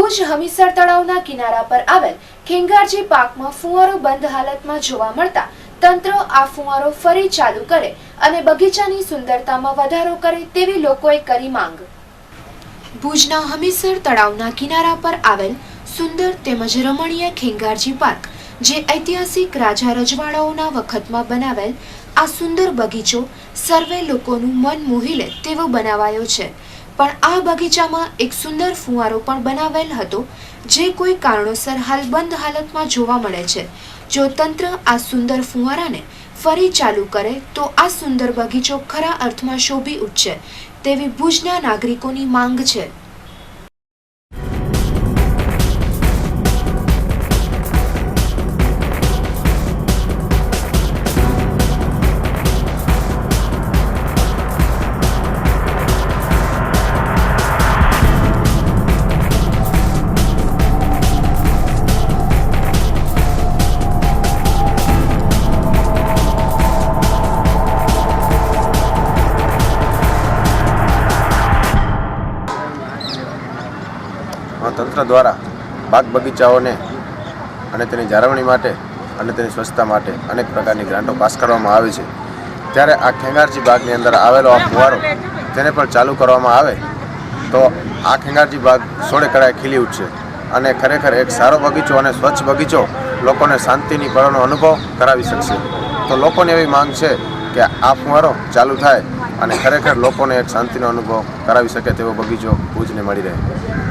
ભુજ હમીસર તળાવના કિનારા પર આવેલ ખેંગારજી પાર્કમાં ફુવારો બંધ હાલતમાં જોવા મળતા તંત્ર આ ફુવારો ફરી ચાલુ કરે અને બગીચાની સુંદરતામાં વધારો કરે તેવી લોકોએ કરી માંગ। ભુજના હમીસર તળાવના કિનારા પર આવેલ સુંદર તેમજ રમણીય ખેંગારજી પાર્ક, જે ઐતિહાસિક રાજા રજવાડાઓના વખતમાં બનાવેલ આ સુંદર બગીચો સર્વે લોકોનું મન મોહી લે તેવો બનાવાયો છે। પણ આ બગીચામાં એક સુંદર ફુવારો પણ બનાવેલ હતો, જે કોઈ કારણોસર હાલ બંધ હાલતમાં જોવા મળે છે। જો તંત્ર આ સુંદર ફુવારાને ફરી ચાલુ કરે તો આ સુંદર બગીચો ખરા અર્થમાં શોભી ઉઠશે તેવી ભુજના નાગરિકોની માંગ છે। તંત્ર દ્વારા બાગ બગીચાઓને અને તેની જાળવણી માટે અને તેની સ્વચ્છતા માટે અનેક પ્રકારની ગ્રાન્ટો પાસ કરવામાં આવી છે। ત્યારે આ ખેંગારજી બાગની અંદર આવેલો આ ફુવારો તેને પણ ચાલુ કરવામાં આવે તો આ ખેંગારજી બાગ સોળે કળાએ ખીલી ઉઠશે અને ખરેખર એક સારો બગીચો અને સ્વચ્છ બગીચો લોકોને શાંતિની પળોનો અનુભવ કરાવી શકશે। તો લોકોની એવી માંગ છે કે આ ફુવારો ચાલુ થાય અને ખરેખર લોકોને એક શાંતિનો અનુભવ કરાવી શકે તેવો બગીચો ભુજને મળી રહે।